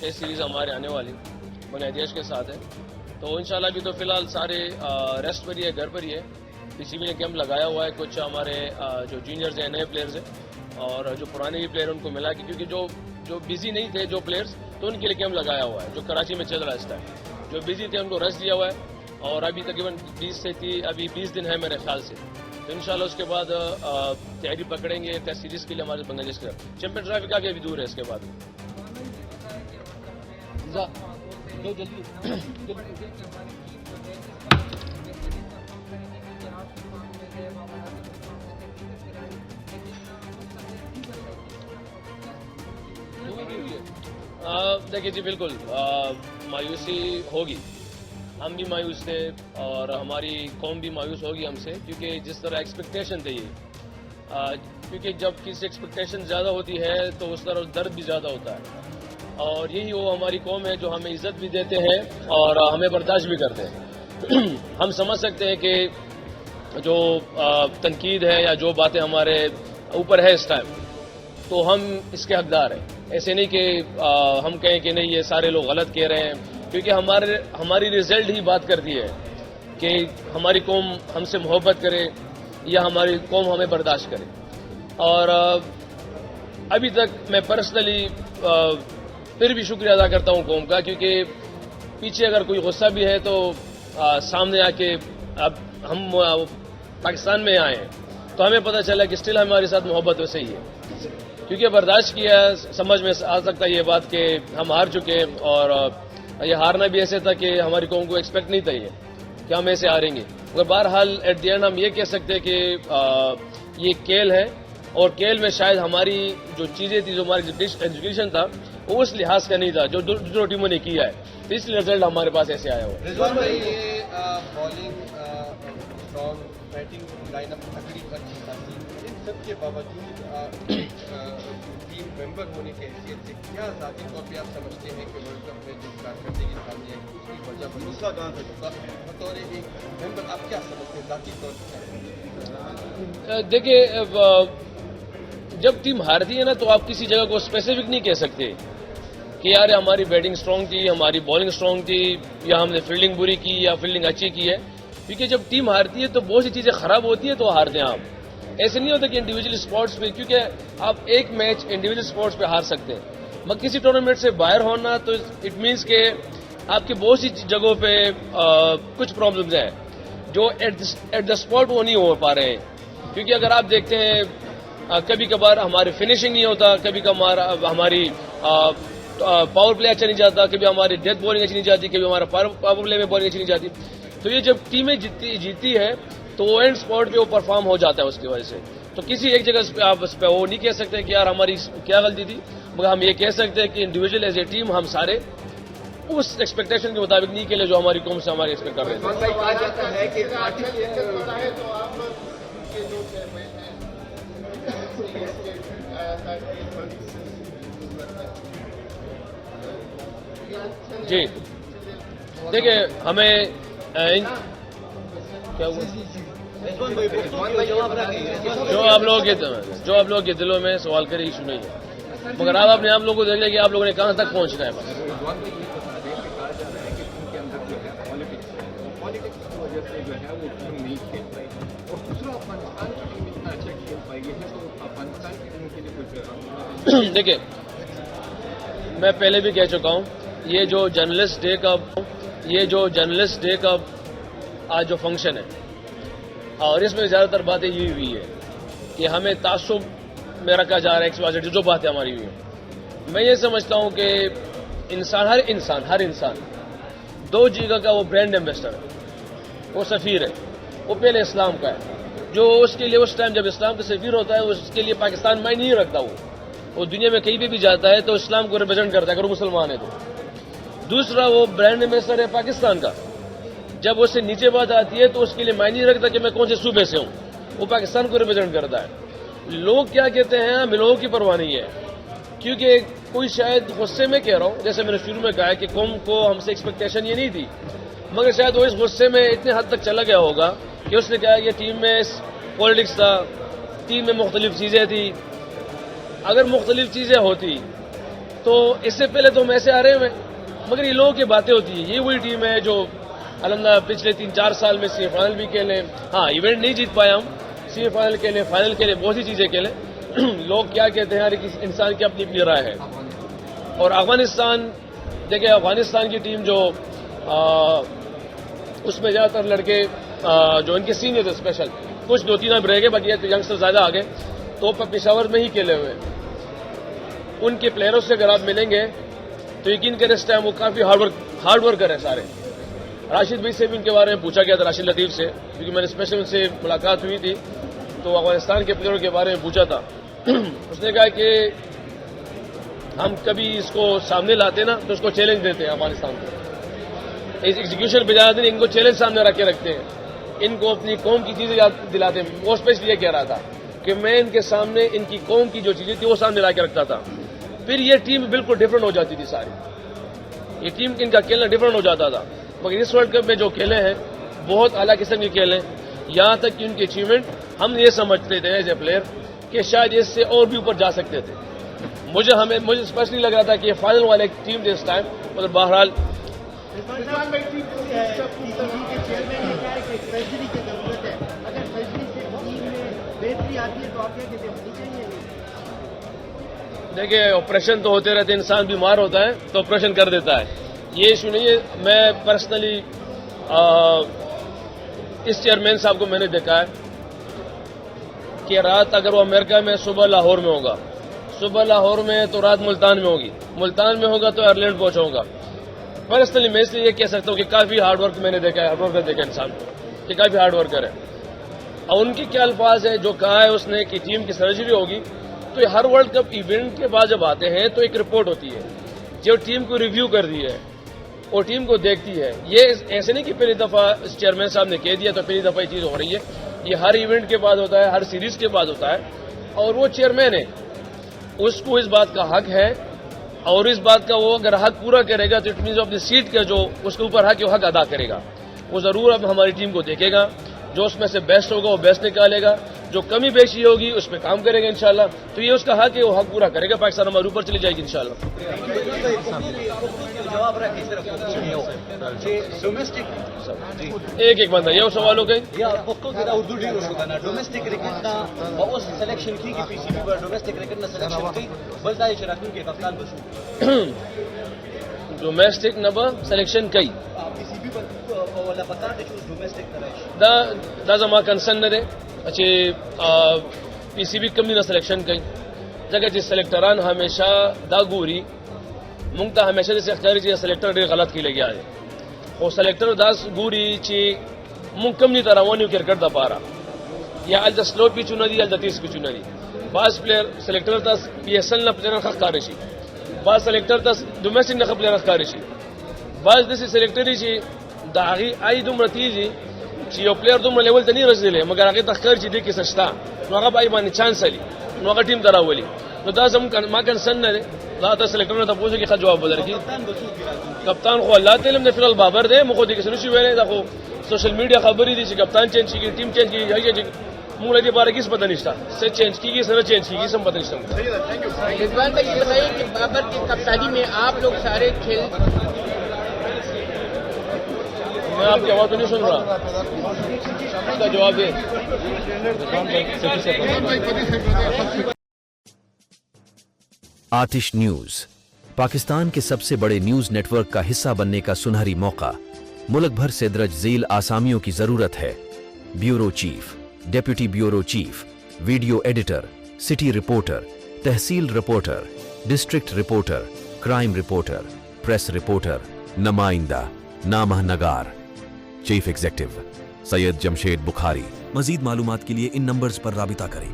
Test series ہمارے آنے والی بنگلہ دیش کے ساتھ ہے. تو انشاءاللہ ابھی تو فی الحال سارے ریسٹ پر ہی ہے, گھر پر ہی ہے. پی سی بی نے کیمپ لگایا ہوا ہے. کچھ ہمارے جو جونیئرز ہیں, نئے پلیئرز ہیں, اور جو پرانے بھی پلیئر ان کو ملا کیونکہ جو بزی نہیں تھے جو پلیئرز, تو ان کے لیے کیمپ لگایا ہوا ہے جو کراچی میں چل رہا ہے اس ٹائم. جو بزی تھے ان کو ریسٹ دیا ہوا ہے, اور ابھی تقریباً 20 دن ہے میرے خیال سے. تو انشاءاللہ اس کے بعد تیاری پکڑیں گے ٹیسٹ سیریز کے لیے ہمارے بنگلہ دیش کے. چیمپئن ٹرافی کا ابھی دور ہے اس کے بعد. دیکھیے جی, بالکل مایوسی ہوگی. ہم بھی مایوس تھے اور ہماری قوم بھی مایوس ہوگی ہم سے, کیونکہ جس طرح ایکسپیکٹیشن تھے یہ, کیونکہ جب کسی ایکسپیکٹیشن زیادہ ہوتی ہے تو اس طرح درد بھی زیادہ ہوتا ہے. اور یہی وہ ہماری قوم ہے جو ہمیں عزت بھی دیتے ہیں اور ہمیں برداشت بھی کرتے ہیں. ہم سمجھ سکتے ہیں کہ جو تنقید ہے یا جو باتیں ہمارے اوپر ہے اس ٹائم, تو ہم اس کے حقدار ہیں. ایسے نہیں کہ ہم کہیں کہ نہیں یہ سارے لوگ غلط کہہ رہے ہیں, کیونکہ ہماری ریزلٹ ہی بات کرتی ہے کہ ہماری قوم ہم سے محبت کرے یا ہماری قوم ہمیں برداشت کرے. اور ابھی تک میں پرسنلی پھر بھی شکریہ ادا کرتا ہوں قوم کا, کیونکہ پیچھے اگر کوئی غصہ بھی ہے تو سامنے آ کے اب ہم پاکستان میں آئے ہیں تو ہمیں پتہ چلا کہ اسٹل ہمارے ساتھ محبت ویسے ہی ہے, کیونکہ برداشت کیا. سمجھ میں آ سکتا ہے یہ بات کہ ہم ہار چکے, اور یہ ہارنا بھی ایسے تھا کہ ہماری قوم کو ایکسپیکٹ نہیں تھا یہ کہ ہم ایسے ہاریں گے. مگر بہرحال ایٹ دی اینڈ ہم یہ کہہ سکتے ہیں کہ یہ کھیل ہے, اور کھیل میں شاید ہماری جو چیزیں تھی, جو ہماری ایجوکیشن تھا, وہ اس لحاظ کا نہیں تھا جو دوسروں ٹیموں نے کیا ہے, تو اس لیے رزلٹ ہمارے پاس ایسے آیا ہوا. رضوان بھائی, یہ bowling strong, batting line up تقریباً اچھی خاصی, ان سب کے باوجود ٹیم ممبر ہونے کی حیثیت سے کیا ذاتی طور پہ آپ سمجھتے ہیں کہ ورلڈ کپ میں جس کارکردگی سامنے ہے اس کی وجہ بھروسہ کہاں سے ہوگا؟ بطور ایک ممبر آپ کیا سمجھتے ہیں ذاتی طور پر؟ دیکھیے, جب ٹیم ہارتی ہے نا تو آپ کسی جگہ کو اسپیسیفک نہیں کہہ سکتے کہ یار ہماری بیٹنگ اسٹرانگ تھی, ہماری بالنگ اسٹرانگ تھی, یا ہم نے فیلڈنگ بری کی یا فیلڈنگ اچھی کی ہے. کیونکہ جب ٹیم ہارتی ہے تو بہت سی چیزیں خراب ہوتی ہیں تو ہارتے ہیں آپ. ایسے نہیں ہوتا کہ انڈیویجول اسپورٹس پہ, کیونکہ آپ ایک میچ انڈیویجول اسپورٹس پہ ہار سکتے ہیں, مگر کسی ٹورنامنٹ سے باہر ہونا تو اٹ مینس کہ آپ کی بہت سی جگہوں پہ کچھ پرابلمز ہیں جو ایٹ دا اسپاٹ وہ نہیں ہو پا رہے ہیں. کیونکہ اگر آپ دیکھتے ہیں کبھی کبھار ہماری فنشنگ نہیں ہوتا, کبھی کبھار ہماری پاور پلے اچھا نہیں جاتا, کبھی ہماری ڈیتھ بالنگ اچھی نہیں جاتی, کبھی ہمارا پاور پلے میں بالنگ اچھی نہیں جاتی. تو یہ جب ٹیمیں جیتی ہے تو وہ اینڈ اسپاٹ پہ وہ پرفارم ہو جاتا ہے اس کی وجہ سے. تو کسی ایک جگہ پہ آپ اس پہ وہ نہیں کہہ سکتے کہ یار ہماری کیا غلطی تھی, مگر ہم یہ کہہ سکتے ہیں کہ انڈیویجول ایز اے ٹیم ہم سارے اس ایکسپیکٹیشن کے مطابق نہیں کھیلے جو ہماری قوم سے ہماری ایکسپیکٹ کر رہے تھے. جی دیکھیں, ہمیں کیا ہوا جو آپ لوگوں کے دلوں میں سوال کرے ایشو نہیں ہے, مگر آپ اپنے آپ لوگوں کو دیکھ لیں کہ آپ لوگوں نے کہاں تک پہنچنا ہے. دیکھیں, میں پہلے بھی کہہ چکا ہوں, یہ جو جرنلسٹ ڈے کا آج جو فنکشن ہے, اور اس میں زیادہ تر باتیں یہ ہوئی ہے کہ ہمیں تعصب میں رکھا جا رہا ہے. جو باتیں ہماری ہوئی ہیں, میں یہ سمجھتا ہوں کہ ہر انسان دو جگہ کا وہ برانڈ ایمبیسڈر ہے, وہ سفیر ہے. وہ پہلے اسلام کا ہے, جو اس کے لیے اس ٹائم جب اسلام کا سفیر ہوتا ہے اس کے لیے پاکستان میں نہیں رکھتا. وہ دنیا میں کہیں پہ بھی جاتا ہے تو اسلام کو ریپرزینٹ کرتا ہے اگر وہ مسلمان ہے تو. دوسرا وہ برانڈ ایمبیسڈر ہے پاکستان کا. جب اس سے نیچے بات آتی ہے تو اس کے لیے معنی نہیں رکھتا کہ میں کون سے صوبے سے ہوں, وہ پاکستان کو ریپرزینٹ کرتا ہے. لوگ کیا کہتے ہیں, ہمیں لوگوں کی پرواہ نہیں ہے, کیونکہ کوئی شاید غصے میں کہہ رہا ہوں, جیسے میں نے شروع میں کہا کہ قوم کو ہم سے ایکسپیکٹیشن یہ نہیں تھی, مگر شاید وہ اس غصے میں اتنے حد تک چلا گیا ہوگا کہ اس نے کہا کہ ٹیم میں پالیٹکس تھا, ٹیم میں مختلف چیزیں تھیں. اگر مختلف چیزیں ہوتی تو اس سے پہلے تو ہم ایسے آ رہے ہوئے، مگر یہ لوگوں کی باتیں ہوتی ہیں. یہ وہی ٹیم ہے جو الحمدللہ پچھلے 3-4 سال میں سیمی فائنل بھی کھیلے. ہاں ایونٹ نہیں جیت پایا ہم، سیمی فائنل کھیلے، فائنل کھیلے، بہت سی چیزیں کھیلے. لوگ کیا کہتے ہیں، ہر کسی انسان کی اپنی اپنی رائے ہے. اور افغانستان دیکھیں، افغانستان کی ٹیم جو اس میں زیادہ تر لڑکے جو ان کے سینئر تھے اسپیشل، کچھ 2-3 اب رہ گئے، باقی ینگسٹر زیادہ آ گئے، تو پشاور میں ہی کھیلے ہوئے. ان کے پلیئروں سے اگر آپ ملیں گے تو یقین کریں اس ٹائم وہ کافی ہارڈ ورکر ہیں سارے. راشد بھائی سے بھی ان کے بارے میں پوچھا گیا تھا، راشد لطیف سے، کیونکہ میں نے اسپیشل ان سے ملاقات ہوئی تھی تو افغانستان کے پلیئروں کے بارے میں پوچھا تھا. اس نے کہا کہ ہم کبھی اس کو سامنے لاتے نا تو اس کو چیلنج دیتے ہیں افغانستان کو. ایگزیکیوشن پہ زیادہ نہیں، ان کو چیلنج سامنے رکھ کے رکھتے ہیں، ان کو اپنی قوم کی چیزیں یاد دلاتے ہیں. وہ اسپیشلی یہ کہہ رہا تھا کہ میں ان کے سامنے ان کی قوم کی جو چیزیں تھی وہ سامنے لا کے رکھتا تھا. پھر یہ ٹیم بالکل ڈفرنٹ ہو جاتی تھی ساری، یہ ٹیم ان کا کھیلنا ڈفرنٹ ہو جاتا تھا. مگر اس ورلڈ کپ میں جو کھیلے ہیں بہت اعلیٰ قسم کے کھیلے ہیں. یہاں تک کہ ان کی اچیومنٹ ہم یہ سمجھتے تھے ایز اے پلیئر کہ شاید اس سے اور بھی اوپر جا سکتے تھے. مجھے اسپیشلی لگ رہا تھا کہ یہ فائنل والے ٹیم تھے اس ٹائم. مگر بہرحال دیکھیے آپریشن تو ہوتے رہتے، انسان بیمار ہوتا ہے تو آپریشن کر دیتا ہے، یہ ایشو نہیں ہے. میں پرسنلی اس چیئرمین صاحب کو میں نے دیکھا ہے کہ رات اگر وہ امریکہ میں صبح لاہور میں ہوگا، صبح لاہور میں تو رات ملتان میں ہوگی، ملتان میں ہوگا تو آئرلینڈ پہنچاؤں گا. پرسنلی میں اس لیے یہ کہہ سکتا ہوں کہ کافی ہارڈ ورک میں نے دیکھا ہے، ہارڈ ورکر دیکھا انسان کو کہ کافی ہارڈ ورکر ہے. اور ان کی کیا الفاظ ہے جو کہا ہے اس نے کہ ٹیم کی سرجری ہوگی. تو یہ ہر ورلڈ کپ ایونٹ کے بعد جب آتے ہیں تو ایک رپورٹ ہوتی ہے جو ٹیم کو ریویو کر دی ہے اور ٹیم کو دیکھتی ہے. یہ ایسے نہیں کہ پہلی دفعہ چیئرمین صاحب نے کہہ دیا تو پہلی دفعہ یہ چیز ہو رہی ہے. یہ ہر ایونٹ کے بعد ہوتا ہے، ہر سیریز کے بعد ہوتا ہے. اور وہ چیئرمین ہے، اس کو اس بات کا حق ہے، اور اس بات کا وہ اگر حق پورا کرے گا تو اٹ مینز اپنی سیٹ کا جو اس کے اوپر حق ہے وہ حق ادا کرے گا. وہ ضرور اب ہماری ٹیم کو دیکھے گا، جو اس میں سے بیسٹ ہوگا وہ بیسٹ نکالے گا، جو کمی بیشی ہوگی اس پہ کام کرے گا انشاءاللہ. تو یہ اس کا حق ہے، وہ حق پورا کرے گا. پاکستان ہمارے اوپر چلی جائے گی انشاءاللہ. ایک بندہ یہ سوال ہو گئی. ڈومیسٹک نبا سلیکشن کئی دا زما کنسرن نہ دے. اچھا پی سی بی کمی نہ سلیکشن کئی جگہ جس سلیکٹران ہمیشہ دا گوری منگتا ہمیشہ جیسے اختیاری چیز سلیکٹر ڈیر غلط کی لگی آئے اور سلیکٹر داس گوری چی منگ کم نہیں طرح وہ نہیں کرکٹ دا پارا یا الدا سلو پی چنا دی الدا تیز پی چنا دی. بعض پلیئر سلیکٹر تاس پی ایس ایل نہ پلیئر خط کارشی، بعض سلیکٹر تاس ڈومیسٹک نہ پلیئر خط کارشی، بعض دیسی سلیکٹری چی داغی آئی دوم رتیجی چی یو پلیئر دوم لیول ته نه رسیدلی مګر هغه تخکر چې دی کې سشتا نو هغه بای باندې چانس علی نو هغه ټیم دراولي. نو دا زم ما کنسرن نه دا ته سلیکټر ته پوښتنه کې ښه جواب ولرکی. کپتان خو الله تعالی نه فلال بابر دی مخ دې کې سنشي ویلې دا خو سوشل میډیا خبرې دي چې کپتان چینج کیږي، ټیم چینج کیږي، هغه موږ لدی بارے کس پتہ نشتا سے چینج کیږي سره چینج کیږي سم پتہ نشتا. رضوان بھائی یہ بتائیے کہ بابر کی کپتانی میں آپ لوگ سارے کھیل، میں آپ کی آواز تو نہیں سن رہا، اس کا جواب دیں. آتش نیوز پاکستان کے سب سے بڑے نیوز نیٹ ورک کا حصہ بننے کا سنہری موقع. ملک بھر سے درج ذیل آسامیوں کی ضرورت ہے: bureau chief, deputy bureau chief, video editor, city reporter, تحصیل reporter, district reporter, crime reporter, press reporter, نمائندہ، نامہ نگار. Chief executive Syed Jamshed Bukhari. مزید معلومات کے لیے ان نمبرز پر رابطہ کریں.